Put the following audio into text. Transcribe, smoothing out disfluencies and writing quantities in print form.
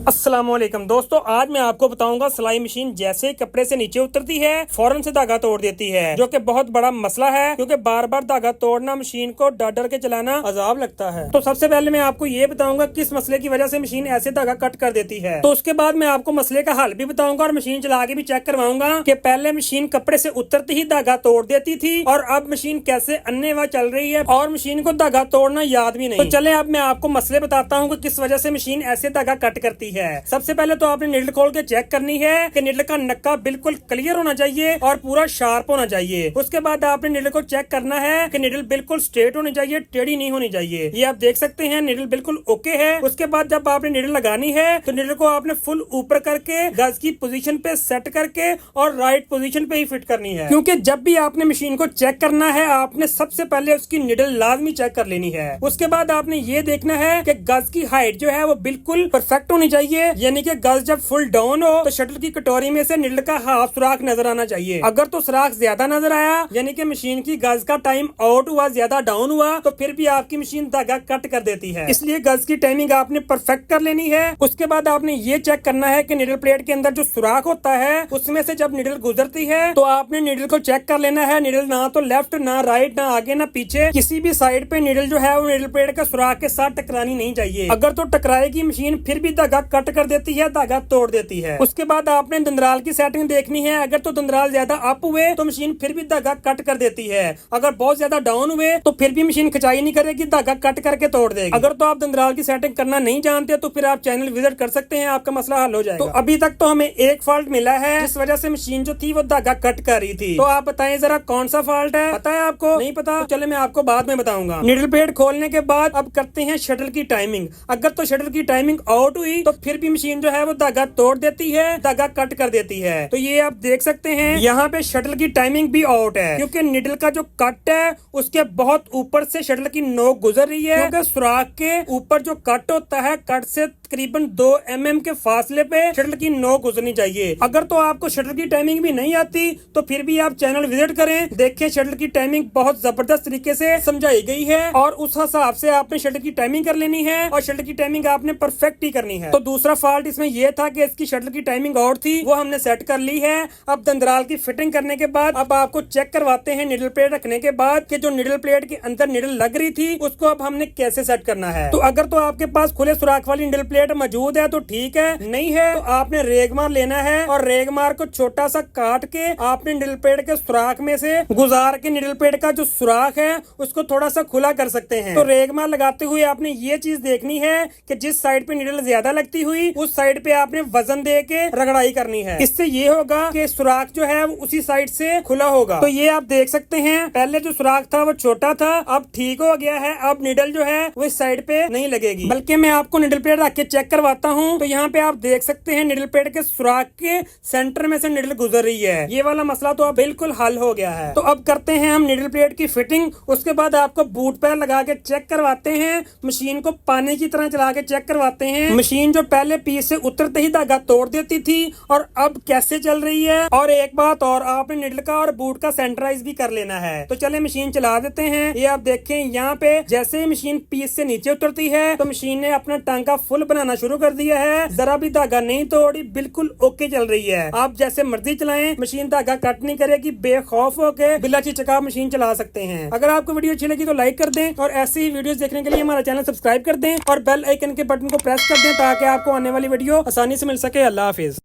अस्सलाम वालेकुम दोस्तों, आज मैं आपको बताऊंगा सिलाई मशीन जैसे कपड़े से नीचे उतरती है फौरन से धागा तोड़ देती है, जो कि बहुत बड़ा मसला है क्योंकि बार बार धागा तोड़ना मशीन को डर डर के चलाना अजाब लगता है। तो सबसे पहले मैं आपको ये बताऊंगा किस मसले की वजह से मशीन ऐसे धागा कट कर देती है। तो उसके बाद मैं आपको मसले का हल भी बताऊंगा और मशीन चला के भी चेक करवाऊंगा कि पहले मशीन कपड़े से उतरते ही धागा तोड़ देती थी और अब मशीन कैसे अन्य चल रही है और मशीन को धागा तोड़ना याद भी नहीं। तो चले अब मैं आपको मसले बताता हूँ कि किस वजह से मशीन ऐसे धागा कट करती है। सबसे पहले तो आपने निडल खोल के चेक करनी है कि निडल का नक्का बिल्कुल क्लियर होना चाहिए और पूरा शार्प होना चाहिए। उसके बाद आपने निडल को चेक करना है कि निडल बिल्कुल स्ट्रेट होनी चाहिए, टेढ़ी नहीं होनी चाहिए। ये आप देख सकते हैं निडल बिल्कुल ओके है। उसके बाद जब आपने निडल लगानी है तो निडल को आपने फुल ऊपर करके गज की पोजीशन पे सेट करके और राइट पोजीशन पे ही फिट करनी है, क्योंकि जब भी आपने मशीन को चेक करना है आपने सबसे पहले उसकी निडल लाजमी चेक कर लेनी है। उसके बाद आपने ये देखना है कि गज की हाइट जो है वो बिल्कुल परफेक्ट होनी चाहिए, यानी कि गज जब फुल डाउन हो तो शटल की कटोरी में से निडल का हाफ सुराख नजर आना चाहिए। अगर तो सुराख ज्यादा नजर आया यानी कि मशीन की गज का टाइम आउट हुआ, ज्यादा डाउन हुआ, तो फिर भी आपकी मशीन धागा कट कर देती है। इसलिए गज की टाइमिंग आपने परफेक्ट कर लेनी है। उसके बाद आपने ये चेक करना है कि निडल प्लेट के अंदर जो सुराख होता है उसमें से जब निडल गुजरती है तो आपने निडल को चेक कर लेना है। निडल ना तो लेफ्ट ना राइट ना आगे ना पीछे, किसी भी साइड पे निडल जो है वो निडल प्लेट के सुराख के साथ टकरानी नहीं चाहिए। अगर तो टकराएगी मशीन फिर भी धागा कट कर देती है, धागा तोड़ देती है। उसके बाद आपने दंदराल की सेटिंग देखनी है। अगर तो दंदराल ज्यादा अप हुए तो मशीन फिर भी धागा कट कर देती है। अगर बहुत ज्यादा डाउन हुए तो फिर भी मशीन खिंचाई नहीं करेगी, धागा कट करके तोड़ देगी। अगर तो आप दंदराल की सेटिंग करना नहीं जानते तो फिर आप चैनल विजिट कर सकते हैं, आपका मसला हल हो जाएगा। तो अभी तक तो हमें एक फॉल्ट मिला है जिस वजह से मशीन जो थी वो धागा कट कर रही थी। तो आप बताएं जरा कौन सा फॉल्ट है? पता है आपको? नहीं पता तो चले मैं आपको बाद में बताऊंगा। निडल प्लेट खोलने के बाद अब करते हैं शटल की टाइमिंग। अगर तो शटल की टाइमिंग आउट हुई तो फिर भी मशीन जो है वो धागा तोड़ देती है, धागा कट कर देती है। तो ये आप देख सकते हैं यहाँ पे शटल की टाइमिंग भी आउट है, क्योंकि निडल का जो कट है उसके बहुत ऊपर से शटल की नोक गुजर रही है। क्योंकि सुराख के ऊपर जो कट होता है, कट से तकरीबन 2 mm के फासले पे शटल की नोक गुजरनी चाहिए। अगर तो आपको शटल की टाइमिंग भी नहीं आती तो फिर भी आप चैनल विजिट करें, देखें शटल की टाइमिंग बहुत जबरदस्त तरीके से समझाई गई है और उस हिसाब से आपने शटल की टाइमिंग कर लेनी है और शटल की टाइमिंग आपने परफेक्ट ही करनी है। तो दूसरा फॉल्ट इसमें यह था कि इसकी शटल की टाइमिंग और थी, वो हमने सेट कर ली है। अब दंदराल की फिटिंग करने के बाद अब आपको चेक करवाते हैं निडल प्लेट रखने के बाद कि जो निडल प्लेट के अंदर निडल लग रही थी उसको अब हमने कैसे सेट करना है। तो अगर तो आपके पास खुले सुराख वाली निडल प्लेट मौजूद है तो ठीक है, नहीं है तो आपने रेगमार लेना है और रेगमार को छोटा सा काट के आपने निडल प्लेट के सुराख में से गुजार के निडल प्लेट का जो सुराख है उसको थोड़ा सा खुला कर सकते हैं। तो रेगमार लगाते हुए आपने ये चीज देखनी है कि जिस साइड पे निडल ज्यादा लगती हुई उस साइड पे आपने वजन दे के रगड़ाई करनी है। इससे ये होगा कि सुराख जो है वो उसी साइड से खुला होगा। तो ये आप देख सकते हैं पहले जो सुराख था वो छोटा था, अब ठीक हो गया है। अब निडल जो है वो इस साइड पे नहीं लगेगी। बल्कि मैं आपको निडल प्लेट रख के चेक करवाता हूँ। तो यहाँ पे आप देख सकते हैं निडल प्लेट के सुराख के सेंटर में से निडल गुजर रही है। ये वाला मसला तो अब बिल्कुल हल हो गया है। तो अब करते हैं हम निडल प्लेट की फिटिंग। उसके बाद आपको बूट पैर लगा के चेक करवाते हैं, मशीन को पानी की तरह चला के चेक करवाते हैं मशीन जो पहले पीस से उतरते ही धागा तोड़ देती थी और अब कैसे चल रही है। और एक बात और, आपने निडल का और बूट का सेंटराइज भी कर लेना है। तो चले मशीन चला देते हैं। ये आप देखें यहाँ पे जैसे ही मशीन पीस से नीचे उतरती है तो मशीन ने अपना टांका फुल बनाना शुरू कर दिया है, जरा भी धागा नहीं तोड़ी, बिल्कुल ओके चल रही है। आप जैसे मर्जी चलाएं, मशीन धागा कट नहीं करेगी, बेखौफ होके बिला चिचका मशीन चला सकते हैं। अगर आपको वीडियो अच्छी लगी तो लाइक कर दें और ऐसी ही वीडियोस देखने के लिए हमारा चैनल सब्सक्राइब कर दें और बेल आइकन के बटन को प्रेस कर दें ताकि आपको आने वाली वीडियो आसानी से मिल सके। अल्लाह हाफिज।